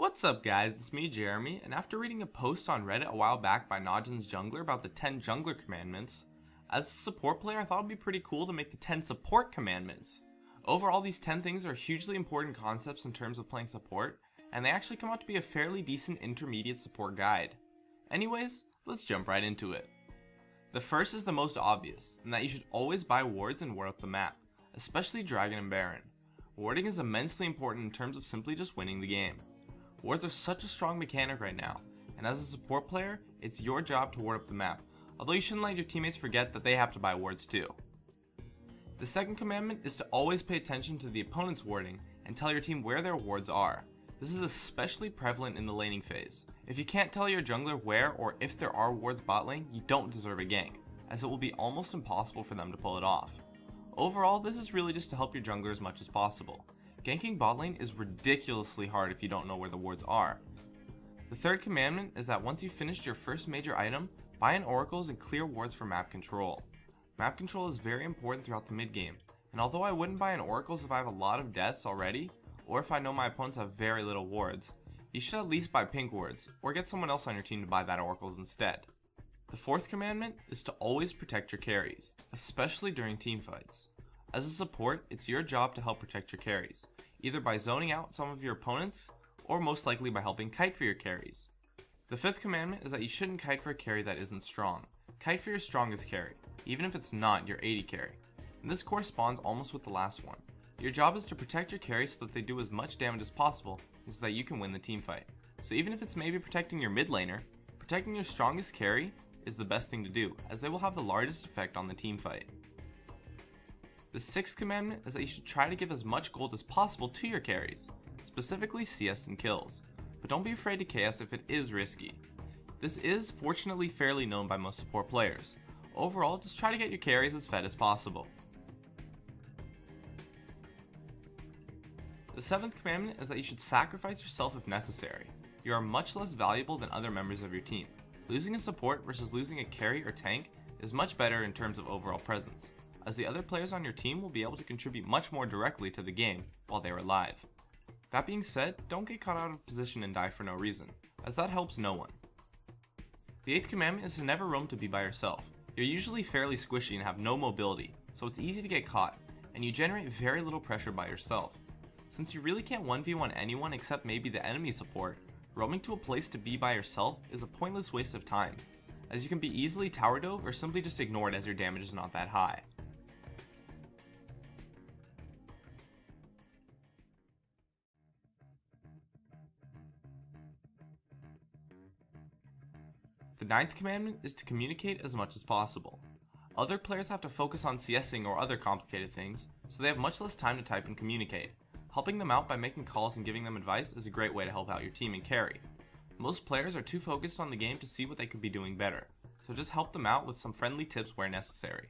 What's up guys, it's me Jeremy, and after reading a post on Reddit a while back by Najin's Jungler about the 10 Jungler Commandments, as a support player I thought it would be pretty cool to make the 10 Support Commandments. Overall, these 10 things are hugely important concepts in terms of playing support, and they actually come out to be a fairly decent intermediate support guide. Anyways, let's jump right into it. The first is the most obvious, in that you should always buy wards and ward up the map, especially Dragon and Baron. Warding is immensely important in terms of simply just winning the game. Wards are such a strong mechanic right now, and as a support player, it's your job to ward up the map, although you shouldn't let your teammates forget that they have to buy wards too. The second commandment is to always pay attention to the opponent's warding and tell your team where their wards are. This is especially prevalent in the laning phase. If you can't tell your jungler where or if there are wards bot lane, you don't deserve a gank, as it will be almost impossible for them to pull it off. Overall, this is really just to help your jungler as much as possible. Ganking bot lane is ridiculously hard if you don't know where the wards are. The third commandment is that once you've finished your first major item, buy in oracles and clear wards for map control. Map control is very important throughout the mid game, and although I wouldn't buy in oracles if I have a lot of deaths already, or if I know my opponents have very little wards, you should at least buy pink wards, or get someone else on your team to buy that oracles instead. The fourth commandment is to always protect your carries, especially during teamfights. As a support, it's your job to help protect your carries, either by zoning out some of your opponents, or most likely by helping kite for your carries. The fifth commandment is that you shouldn't kite for a carry that isn't strong. Kite for your strongest carry, even if it's not your 80 carry. And this corresponds almost with the last one. Your job is to protect your carry so that they do as much damage as possible, and so that you can win the team fight. So even if it's maybe protecting your mid laner, protecting your strongest carry is the best thing to do, as they will have the largest effect on the team fight. The sixth commandment is that you should try to give as much gold as possible to your carries, specifically CS and kills, but don't be afraid to KS if it is risky. This is fortunately fairly known by most support players. Overall, just try to get your carries as fed as possible. The seventh commandment is that you should sacrifice yourself if necessary. You are much less valuable than other members of your team. Losing a support versus losing a carry or tank is much better in terms of overall presence, as the other players on your team will be able to contribute much more directly to the game while they are alive. That being said, don't get caught out of position and die for no reason, as that helps no one. The eighth commandment is to never roam to be by yourself. You're usually fairly squishy and have no mobility, so it's easy to get caught, and you generate very little pressure by yourself. Since you really can't 1v1 anyone except maybe the enemy support, roaming to a place to be by yourself is a pointless waste of time, as you can be easily tower dove or simply just ignored as your damage is not that high. The ninth commandment is to communicate as much as possible. Other players have to focus on CSing or other complicated things, so they have much less time to type and communicate. Helping them out by making calls and giving them advice is a great way to help out your team and carry. Most players are too focused on the game to see what they could be doing better, so just help them out with some friendly tips where necessary.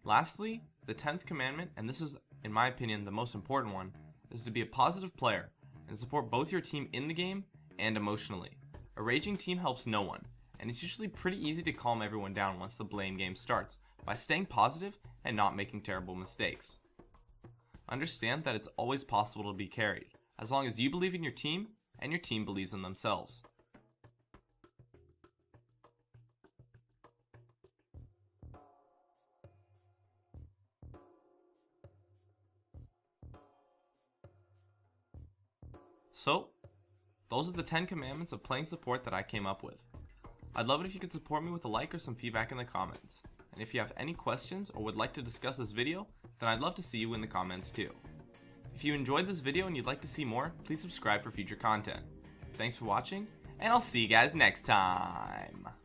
Lastly, the 10th commandment, and this is in my opinion the most important one, is to be a positive player and support both your team in the game and emotionally. A raging team helps no one, and it's usually pretty easy to calm everyone down once the blame game starts by staying positive and not making terrible mistakes. Understand that it's always possible to be carried, as long as you believe in your team and your team believes in themselves. So, those are the 10 commandments of playing support that I came up with. I'd love it if you could support me with a like or some feedback in the comments. And if you have any questions or would like to discuss this video, then I'd love to see you in the comments too. If you enjoyed this video and you'd like to see more, please subscribe for future content. Thanks for watching, and I'll see you guys next time!